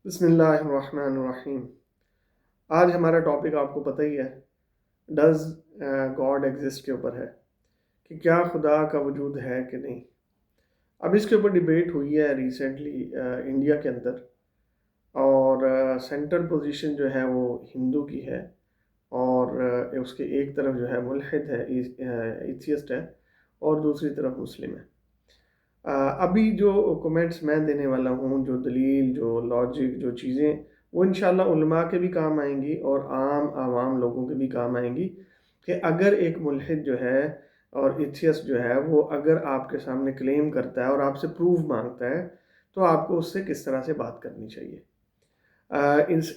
بسم اللہ الرحمن الرحیم۔ آج ہمارا ٹاپک آپ کو پتہ ہی ہے، ڈز گاڈ ایگزسٹ کے اوپر ہے کہ کیا خدا کا وجود ہے کہ نہیں۔ اب اس کے اوپر ڈیبیٹ ہوئی ہے ریسنٹلی انڈیا کے اندر، اور سینٹرل پوزیشن جو ہے وہ ہندو کی ہے، اور اس کے ایک طرف جو ہے ملحد ہے، ایتھیسٹ ہے، اور دوسری طرف مسلم ہے۔ ابھی جو کومنٹس میں دینے والا ہوں، جو دلیل، جو لاجک، جو چیزیں، وہ انشاءاللہ علماء کے بھی کام آئیں گی اور عام عوام لوگوں کے بھی کام آئیں گی، کہ اگر ایک ملحد جو ہے اور ایتھیسٹ جو ہے وہ اگر آپ کے سامنے کلیم کرتا ہے اور آپ سے پروف مانگتا ہے تو آپ کو اس سے کس طرح سے بات کرنی چاہیے۔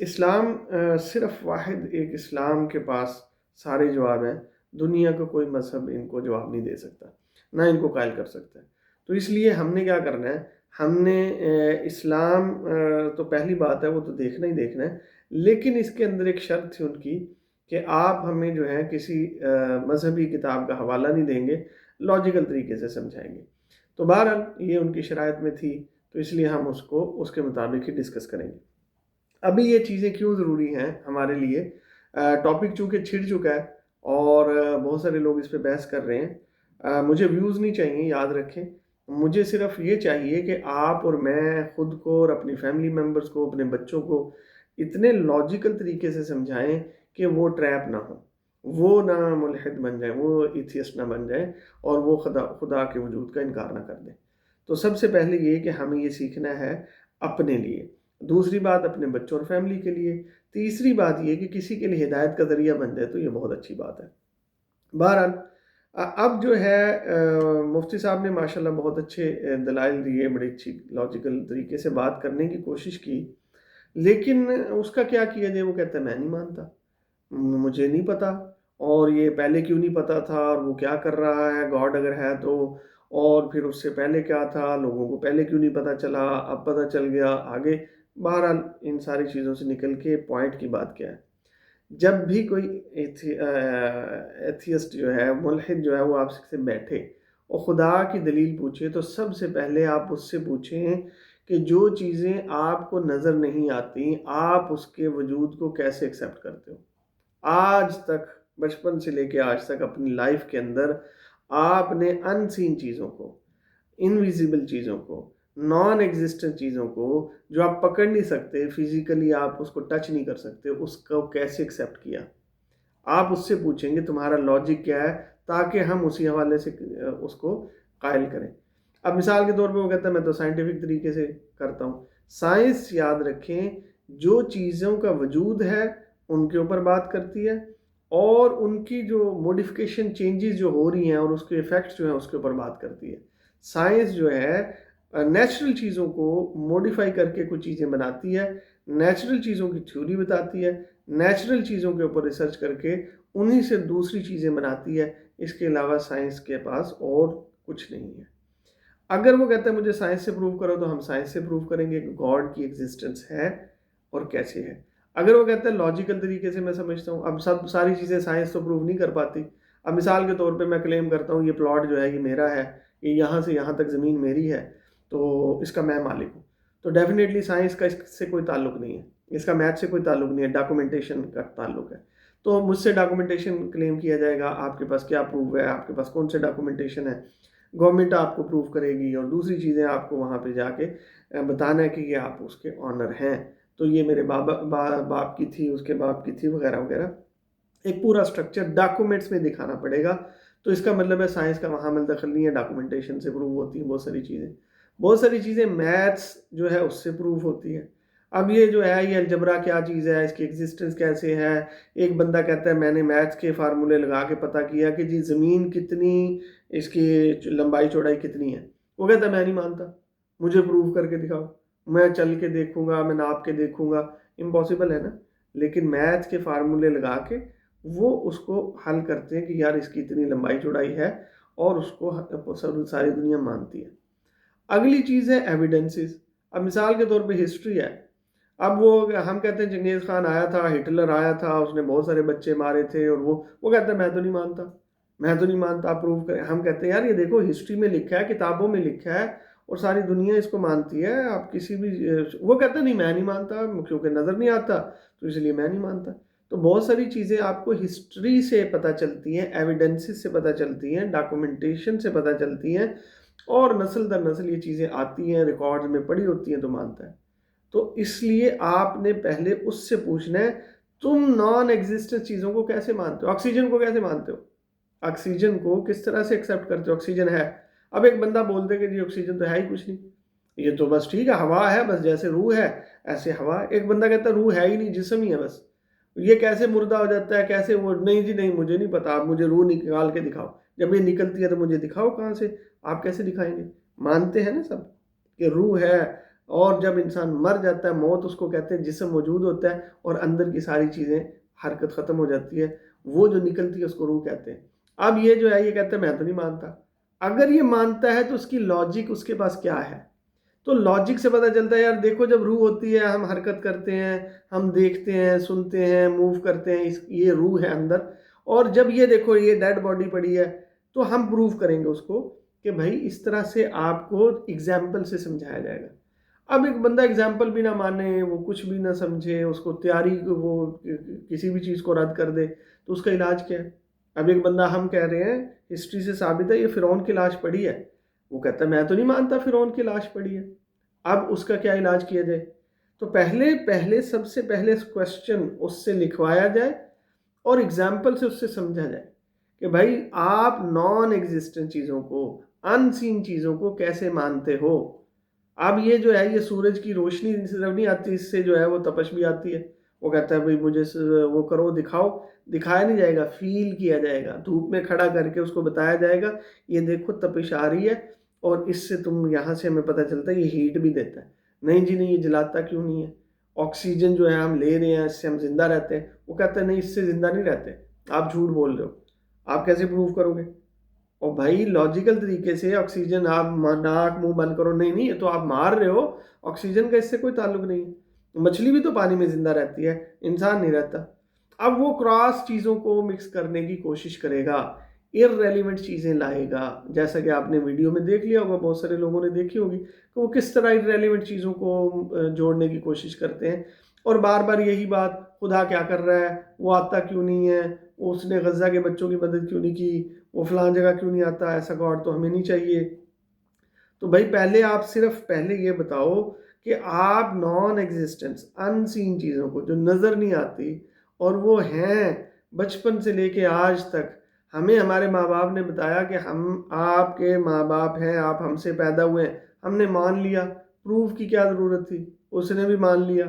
اسلام صرف واحد ایک اسلام کے پاس سارے جواب ہیں، دنیا کا کوئی مذہب ان کو جواب نہیں دے سکتا، نہ ان کو قائل کر سکتا ہے۔ تو اس لیے ہم نے کیا کرنا ہے، ہم نے اسلام تو پہلی بات ہے وہ تو دیکھنا ہی دیکھنا ہے، لیکن اس کے اندر ایک شرط تھی ان کی کہ آپ ہمیں جو ہے کسی مذہبی کتاب کا حوالہ نہیں دیں گے، لاجیکل طریقے سے سمجھائیں گے۔ تو بہرحال یہ ان کی شرائط میں تھی، تو اس لیے ہم اس کے مطابق ہی ڈسکس کریں گے۔ ابھی یہ چیزیں کیوں ضروری ہیں ہمارے لیے، ٹاپک چونکہ چھڑ چکا ہے اور بہت سارے لوگ اس پہ بحث کر رہے ہیں۔ مجھے ویوز نہیں چاہیے، یاد رکھیں، مجھے صرف یہ چاہیے کہ آپ اور میں خود کو اور اپنی فیملی ممبرز کو، اپنے بچوں کو اتنے لاجیکل طریقے سے سمجھائیں کہ وہ ٹریپ نہ ہوں، وہ نہ ملحد بن جائیں، وہ ایتھیسٹ نہ بن جائیں، اور وہ خدا کے وجود کا انکار نہ کر دیں۔ تو سب سے پہلے یہ کہ ہمیں یہ سیکھنا ہے اپنے لیے، دوسری بات اپنے بچوں اور فیملی کے لیے، تیسری بات یہ کہ کسی کے لیے ہدایت کا ذریعہ بن جائے تو یہ بہت اچھی بات ہے۔ بہرحال اب جو ہے مفتی صاحب نے ماشاءاللہ بہت اچھے دلائل دیے، بڑی اچھی لاجیکل طریقے سے بات کرنے کی کوشش کی، لیکن اس کا کیا کیا جائے؟ وہ کہتا ہے میں نہیں مانتا، مجھے نہیں پتا، اور یہ پہلے کیوں نہیں پتا تھا، اور وہ کیا کر رہا ہے گاڈ اگر ہے تو، اور پھر اس سے پہلے کیا تھا، لوگوں کو پہلے کیوں نہیں پتا چلا، اب پتا چل گیا آگے۔ بہرحال ان ساری چیزوں سے نکل کے پوائنٹ کی بات کیا ہے، جب بھی کوئی ایتھیسٹ جو ہے، ملحد جو ہے، وہ آپ سے بیٹھے اور خدا کی دلیل پوچھے، تو سب سے پہلے آپ اس سے پوچھیں کہ جو چیزیں آپ کو نظر نہیں آتی، آپ اس کے وجود کو کیسے ایکسیپٹ کرتے ہو۔ آج تک، بچپن سے لے کے آج تک اپنی لائف کے اندر آپ نے ان سین چیزوں کو، انویزیبل چیزوں کو، نان ایگزسٹنٹ چیزوں کو، جو آپ پکڑ نہیں سکتے فزیکلی، آپ اس کو ٹچ نہیں کر سکتے، اس کو کیسے ایکسیپٹ کیا؟ آپ اس سے پوچھیں گے تمہارا لاجک کیا ہے، تاکہ ہم اسی حوالے سے اس کو قائل کریں۔ اب مثال کے طور پہ وہ کہتا ہے میں تو سائنٹیفک طریقے سے کرتا ہوں۔ سائنس، یاد رکھیں، جو چیزوں کا وجود ہے ان کے اوپر بات کرتی ہے، اور ان کی جو موڈیفیکیشن، چینجز جو ہو رہی ہیں اور اس کے ایفیکٹس جو ہیں اس کے اوپر بات کرتی ہے۔ سائنس جو ہے نیچرل چیزوں کو موڈیفائی کر کے کچھ چیزیں بناتی ہے، نیچرل چیزوں کی تھیوری بتاتی ہے، نیچرل چیزوں کے اوپر ریسرچ کر کے انہی سے دوسری چیزیں بناتی ہے۔ اس کے علاوہ سائنس کے پاس اور کچھ نہیں ہے۔ اگر وہ کہتا ہے مجھے سائنس سے پروف کرو، تو ہم سائنس سے پروف کریں گے کہ گاڈ کی ایگزسٹنس ہے اور کیسے ہے۔ اگر وہ کہتا ہے لاجیکل طریقے سے میں سمجھتا ہوں، اب ساری چیزیں سائنس تو پروف نہیں کر پاتی۔ اب مثال کے طور پہ میں کلیم کرتا ہوں یہ پلاٹ جو ہے یہ میرا ہے، یہ یہاں سے یہاں تک زمین میری ہے، تو اس کا میں مالک ہوں، تو ڈیفینیٹلی سائنس کا اس سے کوئی تعلق نہیں ہے، اس کا میتھ سے کوئی تعلق نہیں ہے، ڈاکومنٹیشن کا تعلق ہے۔ تو مجھ سے ڈاکومنٹیشن کلیم کیا جائے گا، آپ کے پاس کیا پروف ہے، آپ کے پاس کون سے ڈاکومنٹیشن ہے؟ گورنمنٹ آپ کو پروف کرے گی، اور دوسری چیزیں آپ کو وہاں پہ جا کے بتانا ہے کہ یہ آپ اس کے آنر ہیں، تو یہ میرے باپ کی تھی، اس کے باپ کی تھی، وغیرہ وغیرہ، ایک پورا سٹرکچر ڈاکومنٹس میں دکھانا پڑے گا۔ تو اس کا مطلب ہے سائنس کا وہاں عمل دخل نہیں ہے، ڈاکومنٹیشن سے پروف ہوتی ہیں بہت ساری چیزیں میتھس جو ہے اس سے پروف ہوتی ہے۔ اب یہ جو ہے یہ الجبرا کیا چیز ہے، اس کی ایگزسٹنس کیسے ہے؟ ایک بندہ کہتا ہے میں نے میتھس کے فارمولے لگا کے پتہ کیا کہ جی زمین کتنی، اس کی لمبائی چوڑائی کتنی ہے، وہ کہتا ہے میں نہیں مانتا، مجھے پروف کر کے دکھاؤ، میں چل کے دیکھوں گا، میں ناپ کے دیکھوں گا۔ امپاسبل ہے نا؟ لیکن میتھ کے فارمولے لگا کے وہ اس کو حل کرتے ہیں کہ یار اس کی اتنی لمبائی چوڑائی ہے، اور اس کو ساری دنیا مانتی ہے۔ اگلی چیز ہے ایویڈنسز۔ اب مثال کے طور پہ ہسٹری ہے، اب وہ ہم کہتے ہیں چنگیز خان آیا تھا، ہٹلر آیا تھا، اس نے بہت سارے بچے مارے تھے، اور وہ کہتا ہے میں تو نہیں مانتا، میں تو نہیں مانتا، آپ پروف کریں۔ ہم کہتے ہیں یار یہ دیکھو ہسٹری میں لکھا ہے، کتابوں میں لکھا ہے، اور ساری دنیا اس کو مانتی ہے. آپ کسی بھی وہ کہتا ہے نہیں میں نہیں مانتا کیونکہ نظر نہیں آتا تو اس لیے میں نہیں مانتا. تو بہت ساری چیزیں آپ کو ہسٹری سے پتہ چلتی ہیں، ایویڈنسز سے پتہ چلتی ہیں، ڈاکومنٹیشن سے پتہ چلتی ہیں، اور نسل در نسل یہ چیزیں آتی ہیں، ریکارڈ میں پڑھی ہوتی ہیں تو مانتا ہے. تو اس لیے آپ نے پہلے اس سے پوچھنا ہے تم نان ایگزسٹنٹ چیزوں کو کیسے مانتے ہو؟ آکسیجن کو کیسے مانتے ہو؟ آکسیجن کو کس طرح سے ایکسیپٹ کرتے ہو؟ آکسیجن ہے. اب ایک بندہ بول دے کہ جی آکسیجن تو ہے ہی کچھ نہیں، یہ تو بس ٹھیک ہے ہوا ہے، بس جیسے روح ہے ایسے ہوا. ایک بندہ کہتا ہے روح ہے ہی نہیں، جسم ہی ہے بس. یہ کیسے مردہ ہو جاتا ہے، کیسے وہ؟ نہیں جی نہیں، مجھے نہیں پتا، آپ مجھے روح نکال کے دکھاؤ. جب یہ نکلتی ہے تو مجھے دکھاؤ کہاں سے. آپ کیسے دکھائیں گے؟ مانتے ہیں نا سب کہ روح ہے. اور جب انسان مر جاتا ہے، موت اس کو کہتے ہیں، جسم موجود ہوتا ہے اور اندر کی ساری چیزیں حرکت ختم ہو جاتی ہے، وہ جو نکلتی ہے اس کو روح کہتے ہیں. اب یہ جو ہے یہ کہتا ہے میں تو نہیں مانتا. اگر یہ مانتا ہے تو اس کی لاجک اس کے پاس کیا ہے؟ تو لاجک سے پتہ چلتا ہے یار دیکھو جب روح ہوتی ہے ہم حرکت کرتے ہیں، ہم دیکھتے ہیں، سنتے ہیں، موو کرتے ہیں، یہ روح ہے اندر. اور جب یہ دیکھو یہ ڈیڈ باڈی پڑی ہے تو ہم پروف کریں گے اس کو کہ بھائی اس طرح سے آپ کو اگزامپل سے سمجھایا جائے گا. اب ایک بندہ اگزامپل بھی نہ مانے، وہ کچھ بھی نہ سمجھے، اس کو تیاری وہ کسی بھی چیز کو رد کر دے تو اس کا علاج کیا ہے؟ اب ایک بندہ ہم کہہ رہے ہیں ہسٹری سے ثابت ہے یہ فرعون کی لاش پڑی ہے، وہ کہتا ہے میں تو نہیں مانتا فرعون کی لاش پڑی ہے. اب اس کا کیا علاج کیا جائے؟ تو پہلے سب سے پہلے کوشچن اس سے لکھوایا جائے اور اگزامپل سے اس سے سمجھا جائے کہ بھائی آپ نان ایگزسٹنٹ چیزوں کو، ان سین چیزوں کو کیسے مانتے ہو. اب یہ جو ہے یہ سورج کی روشنی صرف نہیں آتی، اس سے جو ہے وہ تپش بھی آتی ہے. وہ کہتا ہے بھائی مجھے وہ کرو، دکھاؤ. دکھایا نہیں جائے گا، فیل کیا جائے گا، دھوپ میں کھڑا کر کے اس کو بتایا جائے گا یہ دیکھو تپش آ رہی ہے اور اس سے تم یہاں سے ہمیں پتہ چلتا ہے یہ ہیٹ بھی دیتا ہے. نہیں جی نہیں، یہ جلاتا کیوں نہیں ہے؟ آکسیجن جو ہے ہم لے رہے ہیں اس سے ہم زندہ رہتے ہیں. وہ کہتا ہے نہیں اس سے زندہ نہیں رہتے، آپ جھوٹ بول رہے ہو. آپ کیسے پروف کرو گے؟ اور بھائی لاجیکل طریقے سے آکسیجن آپ ناک منہ بند کرو، نہیں یہ تو آپ مار رہے ہو، آکسیجن کا اس سے کوئی تعلق نہیں ہے. مچھلی بھی تو پانی میں زندہ رہتی ہے، انسان نہیں رہتا. اب وہ کراس چیزوں کو مکس کرنے کی کوشش کرے گا، ارریلیونٹ چیزیں لائے گا. جیسا کہ آپ نے ویڈیو میں دیکھ لیا ہوگا، بہت سارے لوگوں نے دیکھی ہوگی کہ وہ کس طرح ارریلیونٹ چیزوں کو جوڑنے کی کوشش کرتے ہیں. اور بار بار یہی بات، خدا کیا کر رہا ہے، وہ آتا کیوں نہیں ہے، اس نے غزہ کے بچوں کی مدد کیوں نہیں کی، وہ فلان جگہ کیوں نہیں آتا، ایسا گاڈ تو ہمیں نہیں چاہیے. تو بھائی پہلے آپ صرف پہلے یہ بتاؤ کہ آپ نان ایگزسٹنس ان سین چیزوں کو جو نظر نہیں آتی اور وہ ہیں بچپن سے لے کے آج تک. ہمیں ہمارے ماں باپ نے بتایا کہ ہم آپ کے ماں باپ ہیں، آپ ہم سے پیدا ہوئے ہیں، ہم نے مان لیا. پروف کی کیا ضرورت تھی؟ اس نے بھی مان لیا.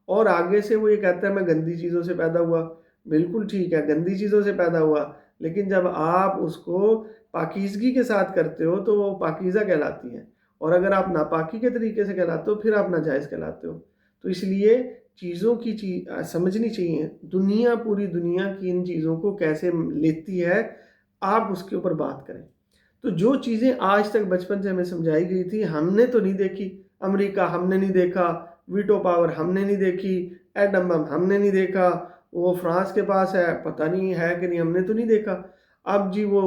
اور آگے سے وہ یہ کہتا ہے میں گندی چیزوں سے پیدا ہوا. بالکل ٹھیک ہے، گندی چیزوں سے پیدا ہوا، لیکن جب آپ اس کو پاکیزگی کے ساتھ کرتے ہو تو وہ پاکیزہ کہلاتی ہیں، اور اگر آپ ناپاکی کے طریقے سے کہلاتے ہو پھر آپ ناجائز کہلاتے ہو. تو اس لیے چیزوں کی سمجھنی چاہیے. دنیا، پوری دنیا کی ان چیزوں کو کیسے لیتی ہے، آپ اس کے اوپر بات کریں. تو جو چیزیں آج تک بچپن سے ہمیں سمجھائی گئی تھی ہم نے تو نہیں دیکھی. امریکہ ہم نے نہیں دیکھا، ویٹو پاور ہم نے نہیں دیکھی، ایٹم بم ہم نے نہیں دیکھا، وہ فرانس کے پاس ہے پتہ نہیں ہے کہ نہیں، ہم نے تو نہیں دیکھا. اب جی وہ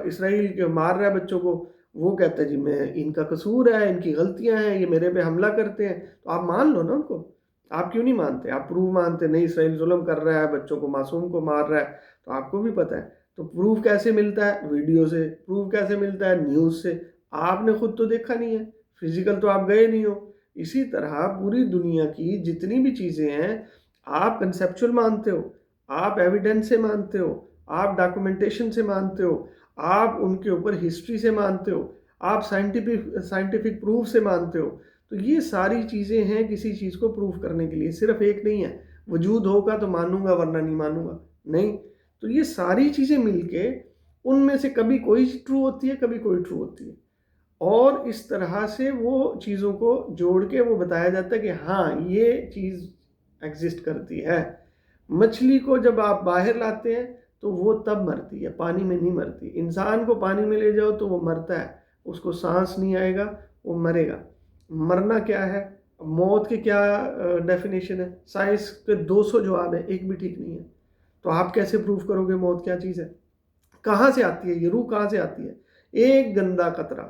اسرائیل کے مار رہا ہے بچوں کو، وہ کہتا ہے جی میں ان کا قصور ہے، ان کی غلطیاں ہیں، یہ میرے پہ حملہ کرتے ہیں. تو آپ مان لو نا ان کو. آپ کیوں نہیں مانتے؟ آپ پروف مانتے نہیں اسرائیل ظلم کر رہا ہے، بچوں کو، معصوم کو مار رہا ہے. تو آپ کو بھی پتہ ہے. تو پروف کیسے ملتا ہے؟ ویڈیو سے. پروف کیسے ملتا ہے؟ نیوز سے. آپ نے خود تو دیکھا نہیں ہے، فزیکل تو آپ گئے نہیں ہو. اسی طرح پوری دنیا کی جتنی بھی چیزیں ہیں آپ کنسیپچول مانتے ہو، آپ ایویڈنس سے مانتے ہو، آپ ڈاکومنٹیشن سے مانتے ہو، آپ ان کے اوپر ہسٹری سے مانتے ہو، آپ سائنٹیفک پروف سے مانتے ہو. تو یہ ساری چیزیں ہیں کسی چیز کو پروف کرنے کے لیے، صرف ایک نہیں ہے وجود ہوگا تو مانوں گا ورنہ نہیں مانوں گا، نہیں. تو یہ ساری چیزیں مل کے ان میں سے کبھی کوئی ٹرو ہوتی ہے، کبھی کوئی ٹرو ہوتی ہے. اور اس طرح سے وہ چیزوں کو جوڑ کے وہ بتایا جاتا ہے کہ ہاں یہ چیز ایگزسٹ کرتی ہے. مچھلی کو جب آپ باہر لاتے ہیں تو وہ تب مرتی ہے، پانی میں نہیں مرتی. انسان کو پانی میں لے جاؤ تو وہ مرتا ہے، اس کو سانس نہیں آئے گا، وہ مرے گا. مرنا کیا ہے؟ موت کے کیا ڈیفینیشن ہے؟ سائنس کے 200 جواب ہیں، ایک بھی ٹھیک نہیں ہے. تو آپ کیسے پروف کرو گے موت کیا چیز ہے؟ کہاں سے آتی ہے یہ روح؟ کہاں سے آتی ہے؟ ایک گندا قطرہ،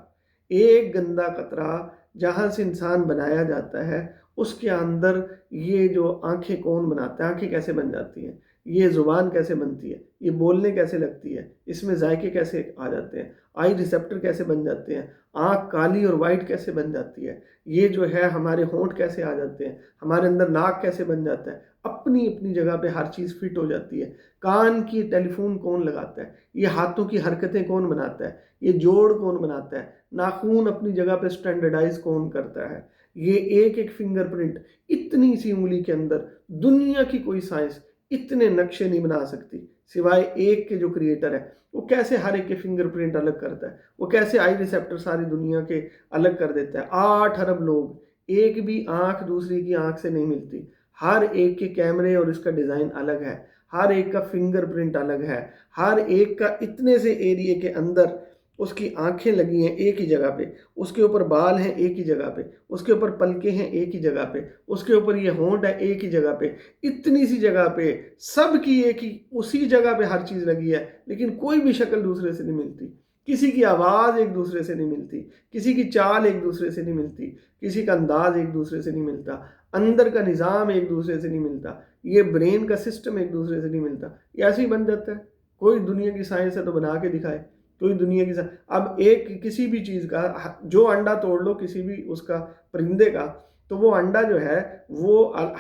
ایک گندا قطرہ جہاں سے انسان بنایا جاتا ہے، اس کے اندر یہ جو آنکھیں کون بناتا ہے، آنکھیں کیسے بن جاتی ہیں، یہ زبان کیسے بنتی ہے، یہ بولنے کیسے لگتی ہے، اس میں ذائقے کیسے آ جاتے ہیں، آئی ریسیپٹر کیسے بن جاتے ہیں، آنکھ کالی اور وائٹ کیسے بن جاتی ہے، یہ جو ہے ہمارے ہونٹ کیسے آ جاتے ہیں، ہمارے اندر ناک کیسے بن جاتا ہے، اپنی اپنی جگہ پہ ہر چیز فٹ ہو جاتی ہے۔ کان کی ٹیلی فون کون لگاتا ہے، یہ ہاتھوں کی حرکتیں کون بناتا ہے، یہ جوڑ کون بناتا ہے، ناخون اپنی جگہ پہ سٹینڈرڈائز کون کرتا ہے، یہ ایک ایک فنگر پرنٹ، اتنی سی انگلی کے اندر دنیا کی کوئی سائنس اتنے نقشے نہیں بنا سکتی سوائے ایک کے جو کریٹر ہے۔ وہ کیسے ہر ایک کے فنگر پرنٹ الگ کرتا ہے، وہ کیسے آئی ریسیپٹر ساری دنیا کے الگ کر دیتا ہے۔ 8 ارب لوگ، ایک بھی آنکھ دوسری کی آنکھ سے نہیں ملتی، ہر ایک کے کیمرے اور اس کا ڈیزائن الگ ہے، ہر ایک کا فنگر پرنٹ الگ ہے، ہر ایک کا اتنے سے ایریے کے اندر اس کی آنکھیں لگی ہیں ایک ہی جگہ پہ، اس کے اوپر بال ہیں ایک ہی جگہ پہ، اس کے اوپر پلکیں ہیں ایک ہی جگہ پہ، اس کے اوپر یہ ہونٹ ہے ایک ہی جگہ پہ، اتنی سی جگہ پہ سب کی ایک ہی اسی جگہ پہ ہر چیز لگی ہے، لیکن کوئی بھی شکل دوسرے سے نہیں ملتی، کسی کی آواز ایک دوسرے سے نہیں ملتی، کسی کی چال ایک دوسرے سے نہیں ملتی، کسی کا انداز ایک دوسرے سے نہیں ملتا، اندر کا نظام ایک دوسرے سے نہیں ملتا، یہ برین کا سسٹم ایک دوسرے سے نہیں ملتا، یہ ایسے ہی بن جاتا ہے۔ کوئی دنیا کی سائنس ہے تو بنا کے دکھائے، کوئی دنیا کی سائنس۔ اب ایک کسی بھی چیز کا جو انڈا توڑ لو کسی بھی اس کا پرندے کا، تو وہ انڈا جو ہے وہ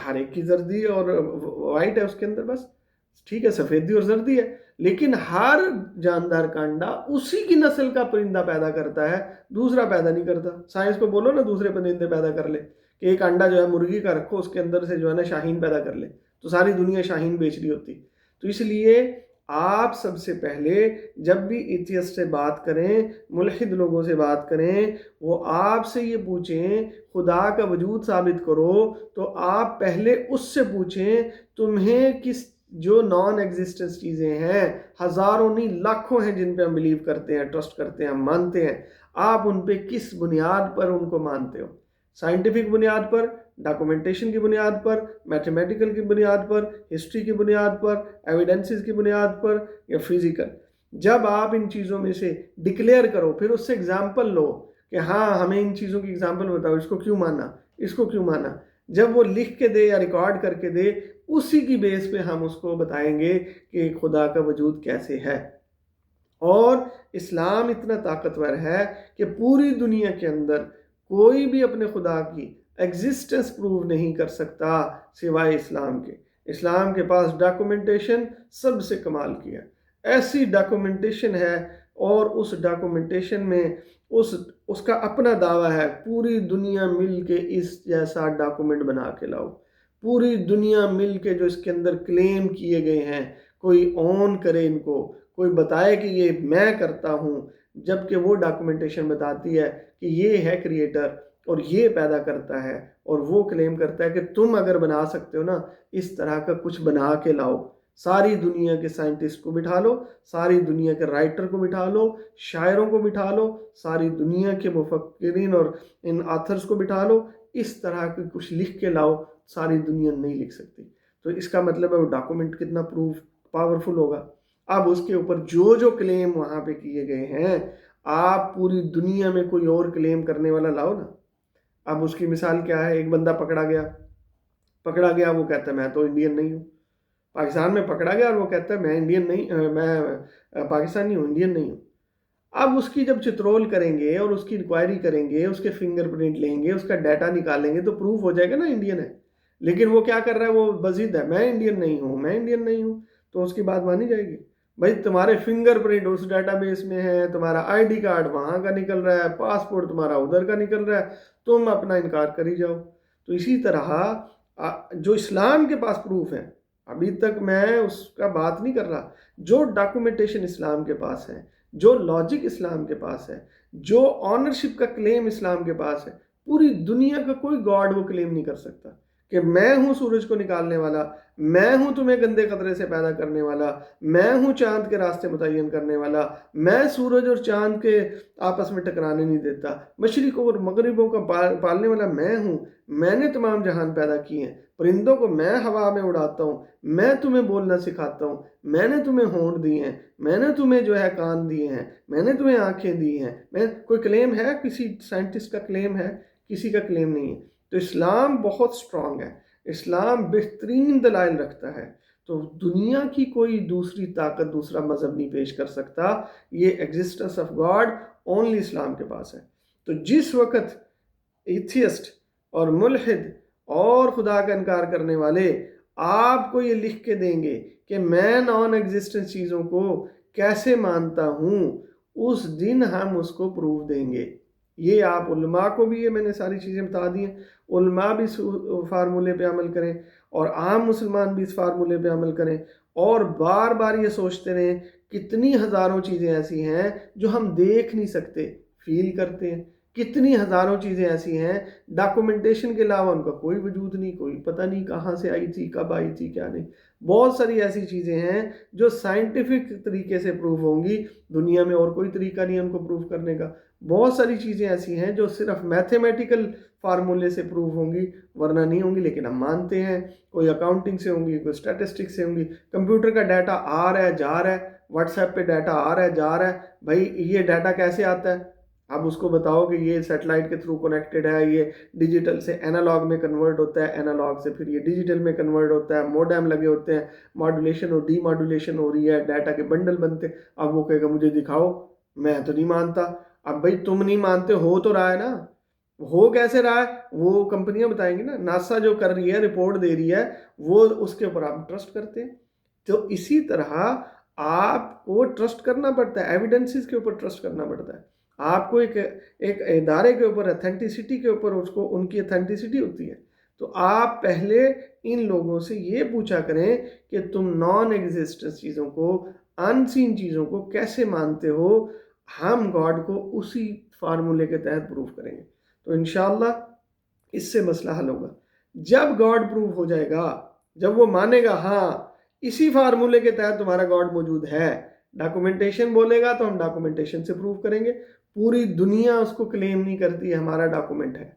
ہر ایک کی زردی اور وائٹ ہے اس کے اندر، بس ٹھیک ہے، سفیدی اور زردی ہے، لیکن ہر جاندار کا انڈا اسی کی نسل کا پرندہ پیدا کرتا ہے، دوسرا پیدا نہیں کرتا۔ سائنس کو بولو نا دوسرے پرندے پیدا کر لے، کہ ایک انڈا جو ہے مرغی کا رکھو، اس کے اندر سے جو ہے نا شاہین پیدا کر لے، تو ساری دنیا شاہین بیچ رہی ہوتی۔ تو اس لیے آپ سب سے پہلے جب بھی ایتھیسٹ سے بات کریں، ملحد لوگوں سے بات کریں، وہ آپ سے یہ پوچھیں خدا کا وجود ثابت کرو، تو آپ پہلے اس سے پوچھیں تمہیں کس جو نان ایگزسٹنس چیزیں ہیں، ہزاروں نہیں لاکھوں ہیں جن پہ ہم بلیو کرتے ہیں، ٹرسٹ کرتے ہیں، ہم مانتے ہیں، آپ ان پہ کس بنیاد پر ان کو مانتے ہو؟ سائنٹیفک بنیاد پر، ڈاکومنٹیشن کی بنیاد پر، میتھمیٹیکل کی بنیاد پر، ہسٹری کی بنیاد پر، ایویڈنسز کی بنیاد پر، یا فزیکل؟ جب آپ ان چیزوں میں سے ڈکلیئر کرو، پھر اس سے اگزامپل لو کہ ہاں ہمیں ان چیزوں کی اگزامپل بتاؤ، اس کو کیوں مانا، اس کو کیوں مانا۔ جب وہ لکھ کے دے یا ریکارڈ کر کے دے، اسی کی بیس پہ ہم اس کو بتائیں گے کہ خدا کا وجود کیسے ہے۔ اور اسلام اتنا طاقتور ہے کہ پوری دنیا کے اندر کوئی بھی اپنے خدا کی ایگزسٹنس پروو نہیں کر سکتا سوائے اسلام کے۔ اسلام کے پاس ڈاکومنٹیشن سب سے کمال کی ہے، ایسی ڈاکومنٹیشن ہے، اور اس ڈاکومنٹیشن میں اس کا اپنا دعویٰ ہے، پوری دنیا مل کے اس جیسا ڈاکومنٹ بنا کے لاؤ، پوری دنیا مل کے جو اس کے اندر کلیم کیے گئے ہیں، کوئی اون کرے ان کو، کوئی بتائے کہ یہ میں کرتا ہوں، جبکہ وہ ڈاکومنٹیشن بتاتی ہے کہ یہ ہے کریٹر اور یہ پیدا کرتا ہے، اور وہ کلیم کرتا ہے کہ تم اگر بنا سکتے ہو نا اس طرح کا کچھ بنا کے لاؤ۔ ساری دنیا کے سائنٹسٹ کو بٹھا لو، ساری دنیا کے رائٹر کو بٹھا لو، شاعروں کو بٹھا لو، ساری دنیا کے مفکرین اور ان آتھرز کو بٹھا لو، اس طرح کے کچھ لکھ کے لاؤ، ساری دنیا نہیں لکھ سکتی۔ تو اس کا مطلب ہے وہ ڈاکومنٹ کتنا پروف پاورفل ہوگا۔ اب اس کے اوپر جو جو کلیم وہاں پہ کیے گئے ہیں، آپ پوری دنیا میں کوئی اور کلیم کرنے والا لاؤ نا۔ اب اس کی مثال کیا ہے؟ ایک بندہ پکڑا گیا، وہ کہتا ہے میں تو انڈین نہیں ہوں، پاکستان میں پکڑا گیا اور وہ کہتا ہے میں انڈین نہیں، میں پاکستانی ہوں، انڈین نہیں ہوں۔ اب اس کی جب چترول کریں گے اور اس کی انکوائری کریں گے، اس کے فنگر پرنٹ لیں گے، اس کا ڈیٹا نکالیں گے، تو پروف ہو جائے گا نا انڈین ہے۔ لیکن وہ کیا کر رہا ہے؟ وہ بضد ہے، میں انڈین نہیں ہوں، میں انڈین نہیں ہوں، تو اس کی بات مانی جائے گی؟ بھائی تمہارے فنگر پرنٹ اس ڈیٹا بیس میں ہے، تمہارا آئی ڈی کارڈ وہاں کا نکل رہا ہے، پاسپورٹ تمہارا ادھر کا نکل رہا ہے، تم اپنا انکار کری جاؤ۔ تو اسی طرح جو اسلام کے پاس پروف ہے، ابھی تک میں اس کا بات نہیں کر رہا، جو ڈاکومنٹیشن اسلام کے پاس ہے، جو لاجک اسلام کے پاس ہے، جو آنرشپ کا کلیم اسلام کے پاس ہے، پوری دنیا کا کوئی گاڈ وہ کلیم نہیں کر سکتا کہ میں ہوں سورج کو نکالنے والا، میں ہوں تمہیں گندے قطرے سے پیدا کرنے والا، میں ہوں چاند کے راستے متعین کرنے والا، میں سورج اور چاند کے آپس میں ٹکرانے نہیں دیتا، مشرقوں اور مغربوں کا پالنے والا میں ہوں، میں نے تمام جہان پیدا کیے ہیں، پرندوں کو میں ہوا میں اڑاتا ہوں، میں تمہیں بولنا سکھاتا ہوں، میں نے تمہیں ہونٹ دیے ہیں، میں نے تمہیں جو ہے کان دیے ہیں، میں نے تمہیں آنکھیں دی ہیں۔ کوئی کلیم ہے؟ کسی سائنٹسٹ کا کلیم ہے؟ کسی کا کلیم نہیں ہے۔ تو اسلام بہت سٹرونگ ہے، اسلام بہترین دلائل رکھتا ہے، تو دنیا کی کوئی دوسری طاقت، دوسرا مذہب نہیں پیش کر سکتا یہ ایگزسٹنس آف گاڈ، اونلی اسلام کے پاس ہے۔ تو جس وقت ایتھیسٹ اور ملحد اور خدا کا انکار کرنے والے آپ کو یہ لکھ کے دیں گے کہ میں نان ایگزسٹنس چیزوں کو کیسے مانتا ہوں، اس دن ہم اس کو پروف دیں گے۔ یہ آپ علماء کو بھی، یہ میں نے ساری چیزیں بتا دی ہیں، علماء بھی اس فارمولے پہ عمل کریں اور عام مسلمان بھی اس فارمولے پہ عمل کریں، اور بار بار یہ سوچتے رہیں کتنی ہزاروں چیزیں ایسی ہیں جو ہم دیکھ نہیں سکتے، فیل کرتے ہیں، کتنی ہزاروں چیزیں ایسی ہیں ڈاکومنٹیشن کے علاوہ ان کا کوئی وجود نہیں، کوئی پتہ نہیں کہاں سے آئی تھی، کب آئی تھی، کیا نہیں۔ بہت ساری ایسی چیزیں ہیں جو سائنٹیفک طریقے سے پروف ہوں گی، دنیا میں اور کوئی طریقہ نہیں ہے ان کو پروف کرنے کا۔ بہت ساری چیزیں ایسی ہیں جو صرف میتھمیٹیکل فارمولے سے پروف ہوں گی، ورنہ نہیں ہوں گی، لیکن ہم مانتے ہیں۔ کوئی اکاؤنٹنگ سے ہوں گی، کوئی اسٹیٹسٹک سے ہوں گی، کمپیوٹر کا ڈیٹا آ رہا ہے جا رہا ہے، واٹس ایپ پہ ڈیٹا آ رہا ہے جا رہا ہے، بھائی یہ ڈیٹا کیسے آتا ہے؟ اب اس کو بتاؤ کہ یہ سیٹلائٹ کے تھرو کنیکٹڈ ہے، یہ ڈیجیٹل سے اینالاگ میں کنورٹ ہوتا ہے، اینالاگ سے پھر یہ ڈیجیٹل میں کنورٹ ہوتا ہے، موڈیم لگے ہوتے ہیں، ماڈولیشن اور ڈی ماڈولیشن ہو رہی ہے، ڈیٹا کے بنڈل بنتے ہیں۔ اب وہ کہے گا مجھے دکھاؤ، میں تو نہیں مانتا۔ اب بھائی تم نہیں مانتے، ہو تو رہا ہے نا، ہو کیسے رہا ہے وہ کمپنیاں بتائیں گی نا، ناسا جو کر رہی ہے، رپورٹ دے رہی ہے، وہ اس کے اوپر آپ ٹرسٹ کرتے ہیں۔ تو اسی طرح آپ کو ٹرسٹ کرنا پڑتا ہے، ایویڈنسز کے اوپر ٹرسٹ کرنا پڑتا ہے۔ آپ کو ایک ادارے کے اوپر اتھینٹسٹی کے اوپر اس کو ان کی اتھینٹسٹی ہوتی ہے۔ تو آپ پہلے ان لوگوں سے یہ پوچھا کریں کہ تم نان ایگزسٹنس چیزوں کو، ان سین چیزوں کو کیسے مانتے ہو، ہم گاڈ کو اسی فارمولے کے تحت پروف کریں گے۔ تو انشاءاللہ اس سے مسئلہ حل ہوگا۔ جب گاڈ پروف ہو جائے گا، جب وہ مانے گا ہاں اسی فارمولے کے تحت تمہارا گاڈ موجود ہے، ڈاکومنٹیشن بولے گا تو ہم ڈاکومنٹیشن سے پروف کریں گے۔ پوری دنیا اس کو کلیم نہیں کرتی ہے ہمارا ڈاکومنٹ ہے،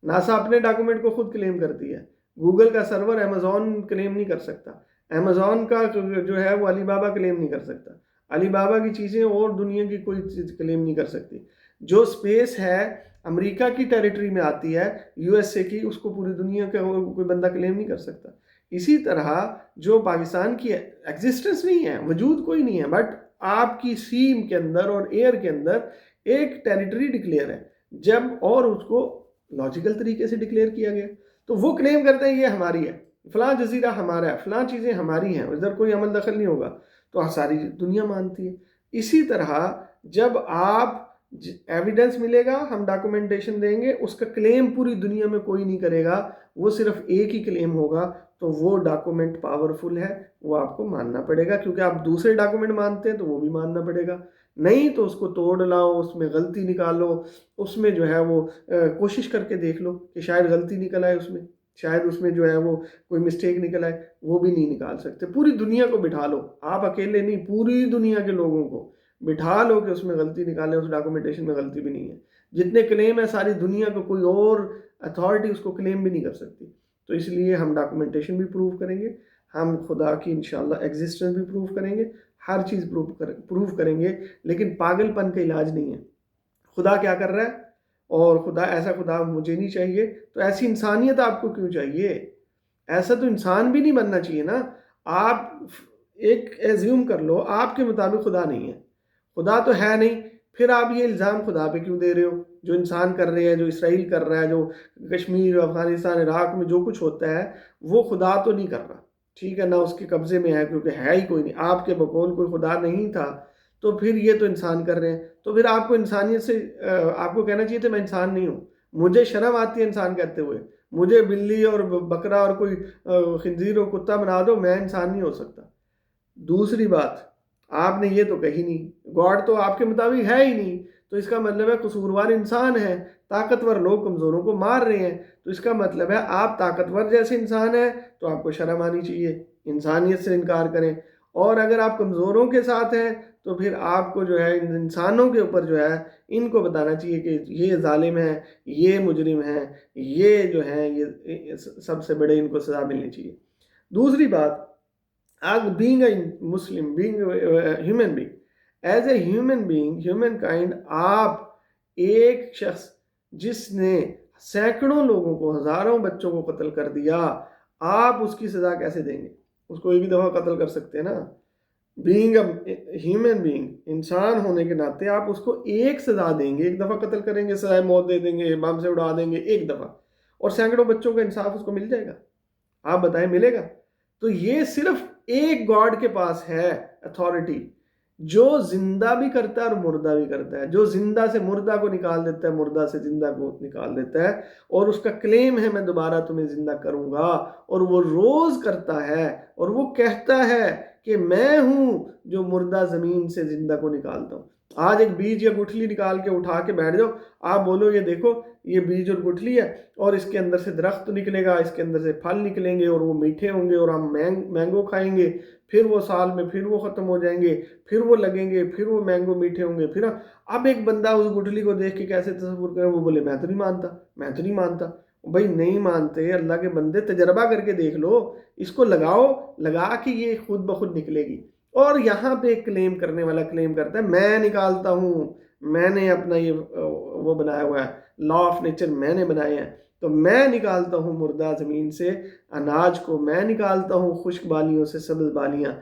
ناسا اپنے ڈاکومنٹ کو خود کلیم کرتی ہے، گوگل کا سرور امیزون کلیم نہیں کر سکتا، امیزون کا جو ہے وہ علی بابا کلیم نہیں کر سکتا، علی بابا کی چیزیں اور دنیا کی کوئی چیز کلیم نہیں کر سکتی۔ جو سپیس ہے امریکہ کی ٹیریٹری میں آتی ہے، یو ایس اے کی، اس کو پوری دنیا کا کوئی بندہ کلیم نہیں کر سکتا۔ اسی طرح جو پاکستان کی ایگزسٹنس نہیں ہے، وجود کوئی نہیں ہے، بٹ آپ کی سیم کے اندر اور ایئر کے اندر ایک ٹیریٹری ڈکلیئر ہے، جب اور اس کو لاجیکل طریقے سے ڈکلیئر کیا گیا، تو وہ کلیم کرتے ہیں یہ ہماری ہے، فلاں جزیرہ ہمارا ہے، فلاں چیزیں ہماری ہیں، ادھر کوئی عمل دخل نہیں ہوگا، تو ساری دنیا مانتی ہے۔ اسی طرح جب آپ ایویڈنس ملے گا، ہم ڈاکومنٹیشن دیں گے، اس کا کلیم پوری دنیا میں کوئی نہیں کرے گا، وہ صرف ایک ہی کلیم ہوگا، تو وہ ڈاکومنٹ پاورفل ہے، وہ آپ کو ماننا پڑے گا، کیونکہ آپ دوسرے ڈاکومنٹ مانتے ہیں تو وہ بھی ماننا پڑے گا، نہیں تو اس کو توڑ لاؤ، اس میں غلطی نکالو، اس میں جو ہے وہ کوشش کر کے دیکھ لو کہ شاید غلطی نکل آئے، اس میں شاید اس میں جو ہے وہ کوئی مسٹیک نکل آئے، وہ بھی نہیں نکال سکتے۔ پوری دنیا کو بٹھا لو، آپ اکیلے نہیں، پوری دنیا کے لوگوں کو بٹھا لو کہ اس میں غلطی نکالیں، اس ڈاکومنٹیشن میں غلطی بھی نہیں ہے۔ جتنے کلیم ہیں ساری دنیا کو کوئی اور اتھارٹی اس کو کلیم بھی نہیں کر سکتی۔ تو اس لیے ہم ڈاکومنٹیشن بھی پروف کریں گے، ہم خدا کی انشاءاللہ ایگزسٹنس بھی پروف کریں گے، ہر چیز پروف کریں گے، لیکن پاگل پن کا علاج نہیں ہے۔ خدا کیا کر رہا ہے، اور خدا ایسا خدا مجھے نہیں چاہیے، تو ایسی انسانیت آپ کو کیوں چاہیے؟ ایسا تو انسان بھی نہیں بننا چاہیے نا۔ آپ ایک ایزیوم کر لو آپ کے مطابق خدا نہیں ہے، خدا تو ہے نہیں، پھر آپ یہ الزام خدا پہ کیوں دے رہے ہو؟ جو انسان کر رہے ہیں، جو اسرائیل کر رہا ہے، جو کشمیر، افغانستان، عراق میں جو کچھ ہوتا ہے، وہ خدا تو نہیں کر رہا، ٹھیک ہے، نہ اس کے قبضے میں ہے، کیونکہ ہے ہی کوئی نہیں، آپ کے بقول کوئی خدا نہیں تھا، تو پھر یہ تو انسان کر رہے ہیں، تو پھر آپ کو انسانیت سے آپ کو کہنا چاہیے تھا میں انسان نہیں ہوں، مجھے شرم آتی ہے انسان کہتے ہوئے، مجھے بلی اور بکرا اور کوئی خنزیر اور کتا بنا دو، میں انسان نہیں ہو سکتا۔ دوسری بات، آپ نے یہ تو کہی نہیں، گاڈ تو آپ کے مطابق ہے ہی نہیں، تو اس کا مطلب ہے قصوروار انسان ہے، طاقتور لوگ کمزوروں کو مار رہے ہیں، تو اس کا مطلب ہے آپ طاقتور جیسے انسان ہیں تو آپ کو شرم آنی چاہیے، انسانیت سے انکار کریں، اور اگر آپ کمزوروں کے ساتھ ہیں تو پھر آپ کو جو ہے ان انسانوں کے اوپر جو ہے ان کو بتانا چاہیے کہ یہ ظالم ہے، یہ مجرم ہے، یہ جو ہے یہ سب سے بڑے، ان کو سزا ملنی چاہیے۔ دوسری بات، being a Muslim, being a human being, as a human being, human kind, آپ ایک شخص جس نے سینکڑوں لوگوں کو، ہزاروں بچوں کو قتل کر دیا، آپ اس کی سزا کیسے دیں گے؟ اس کو ایک ہی دفعہ قتل کر سکتے ہیں نا؟ بینگ اے ہیومن بینگ، انسان ہونے کے ناطے آپ اس کو ایک سزا دیں گے، ایک دفعہ قتل کریں گے، سزائے موت دے دیں گے، بم سے اڑا دیں گے ایک دفعہ، اور سینکڑوں بچوں کا انصاف اس کو مل جائے گا؟ آپ بتائیں ملے گا؟ تو یہ صرف ایک گاڈ کے پاس ہے اتھارٹی، جو زندہ بھی کرتا ہے اور مردہ بھی کرتا ہے، جو زندہ سے مردہ کو نکال دیتا ہے، مردہ سے زندہ کو نکال دیتا ہے، اور اس کا کلیم ہے میں دوبارہ تمہیں زندہ کروں گا، اور وہ روز کرتا ہے، اور وہ کہتا ہے کہ میں ہوں جو مردہ زمین سے زندہ کو نکالتا ہوں۔ آج ایک بیج یا گٹھلی نکال کے اٹھا کے بیٹھ جاؤ، آپ بولو یہ دیکھو یہ بیج اور گٹھلی ہے، اور اس کے اندر سے درخت نکلے گا، اس کے اندر سے پھل نکلیں گے، اور وہ میٹھے ہوں گے، اور ہم مینگو کھائیں گے، پھر وہ سال میں پھر وہ ختم ہو جائیں گے، پھر وہ لگیں گے، پھر وہ مینگو میٹھے ہوں گے، پھر اب ایک بندہ اس گٹھلی کو دیکھ کے کیسے تصور کرے؟ وہ بولے میں تو نہیں مانتا، میں تو نہیں مانتا۔ بھائی نہیں مانتے اللہ کے بندے، تجربہ کر کے دیکھ لو، اس کو لگاؤ، لگا کے یہ خود بخود نکلے گی۔ اور یہاں پہ کلیم کرنے والا کلیم کرتا ہے میں نکالتا ہوں، میں نے اپنا یہ وہ بنایا ہوا ہے، لا آف نیچر میں نے بنایا ہے، تو میں نکالتا ہوں مردہ زمین سے اناج کو، میں نکالتا ہوں خشک بالیوں سے سبز بالیاں،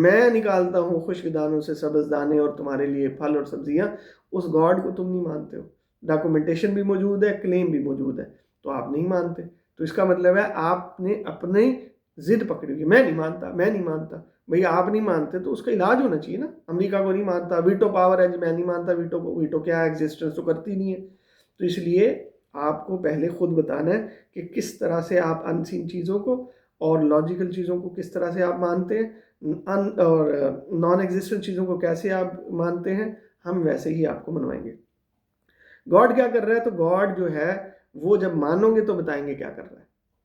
میں نکالتا ہوں خشک دانوں سے سبز دانے، اور تمہارے لیے پھل اور سبزیاں۔ اس گاڈ کو تم نہیں مانتے ہو، ڈاکومنٹیشن بھی موجود ہے، کلیم بھی موجود ہے، تو آپ نہیں مانتے، تو اس کا مطلب ہے آپ نے اپنی ضد پکڑی ہوئی، میں نہیں مانتا، میں نہیں مانتا۔ بھئی آپ نہیں مانتے تو اس کا علاج ہونا چاہیے نا۔ امریکہ کو نہیں مانتا، ویٹو پاور ہے جی، میں نہیں مانتا ویٹو کو، ویٹو کیا ہے؟ ایگزسٹنس تو کرتی نہیں ہے۔ تو اس لیے آپ کو پہلے خود بتانا ہے کہ کس طرح سے آپ ان سین چیزوں کو اور لاجیکل چیزوں کو کس طرح سے آپ مانتے ہیں، اور نان ایگزسٹنٹ چیزوں کو کیسے آپ مانتے ہیں، ہم ویسے ہی آپ کو منوائیں گے۔ گاڈ کیا کر رہا ہے؟ تو گاڈ جو ہے وہ جب مانو گے تو بتائیں گے کیا کر رہا ہے۔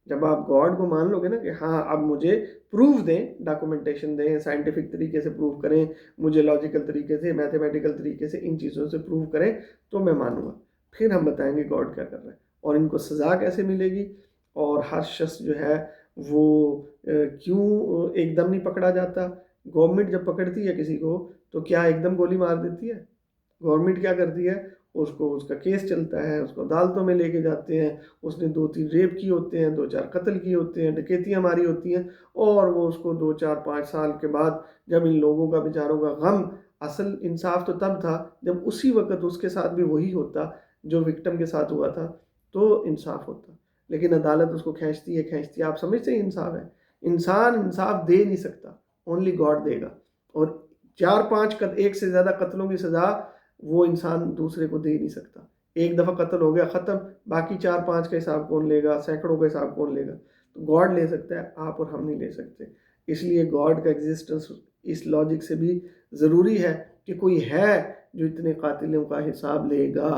جب آپ گاڈ کو مان لو گے نا کہ ہاں اب مجھے پروف دیں، ڈاکومنٹیشن دیں، سائنٹیفک طریقے سے پروف کریں، مجھے لاجیکل طریقے سے، میتھمیٹیکل طریقے سے ان چیزوں سے پروف کریں تو میں مانوں گا، پھر ہم بتائیں گے گاڈ کیا کر رہا ہے اور ان کو سزا کیسے ملے گی، اور ہر شخص جو ہے وہ کیوں ایک دم نہیں پکڑا جاتا۔ گورنمنٹ جب پکڑتی ہے کسی کو تو کیا ایک دم گولی مار دیتی ہے؟ گورنمنٹ کیا کرتی ہے؟ اس کو، اس کا کیس چلتا ہے، اس کو عدالتوں میں لے کے جاتے ہیں، اس نے 2-3 ریپ کیے ہوتے ہیں، 2-4 قتل کیے ہوتے ہیں، ڈکیتیاں ماری ہوتی ہیں، اور وہ اس کو 2-4-5 سال کے بعد جب ان لوگوں کا بیچاروں کا غم، اصل انصاف تو تب تھا جب اسی وقت اس کے ساتھ بھی وہی ہوتا جو وکٹم کے ساتھ ہوا تھا، تو انصاف ہوتا۔ لیکن عدالت اس کو کھینچتی ہے، کھینچتی ہے۔ آپ سمجھتے ہیں انصاف ہے؟ انسان انصاف دے نہیں سکتا، اونلی گاڈ دے گا۔ اور 4-5 ایک سے زیادہ قتلوں کی سزا وہ انسان دوسرے کو دے نہیں سکتا۔ ایک دفعہ قتل ہو گیا ختم، باقی 4-5 کا حساب کون لے گا؟ سینکڑوں کا حساب کون لے گا؟ تو گاڈ لے سکتا ہے، آپ اور ہم نہیں لے سکتے۔ اس لیے گاڈ کا ایگزسٹنس اس لاجک سے بھی ضروری ہے کہ کوئی ہے جو اتنے قاتلوں کا حساب لے گا،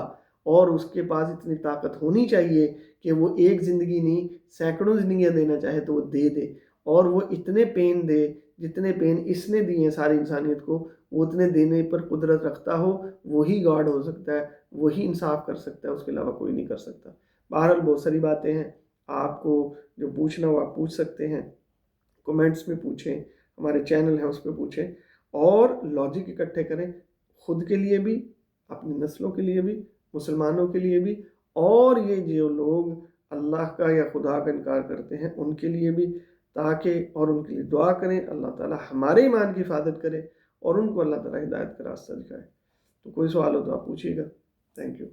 اور اس کے پاس اتنی طاقت ہونی چاہیے کہ وہ ایک زندگی نہیں سینکڑوں زندگیاں دینا چاہے تو وہ دے دے، اور وہ اتنے پین دے جتنے پین اس نے دیے ہیں ساری انسانیت کو، وہ اتنے دینے پر قدرت رکھتا ہو، وہی گاڈ ہو سکتا ہے، وہی انصاف کر سکتا ہے، اس کے علاوہ کوئی نہیں کر سکتا۔ بہرحال بہت ساری باتیں ہیں، آپ کو جو پوچھنا ہو آپ پوچھ سکتے ہیں، کومنٹس میں پوچھیں، ہمارے چینل ہیں اس پہ پوچھیں، اور لاجک اکٹھے کریں، خود کے لیے بھی، اپنی نسلوں کے لیے بھی، مسلمانوں کے لیے بھی، اور یہ جو لوگ اللہ کا یا خدا کا انکار کرتے ہیں ان کے لیے بھی، تاکہ اور ان کے لیے دعا کریں اللہ تعالی ہمارے ایمان کی حفاظت کرے اور ان کو اللہ تعالی ہدایت کا راستہ دکھائے۔ تو کوئی سوال ہو تو آپ پوچھیے گا۔ Thank you.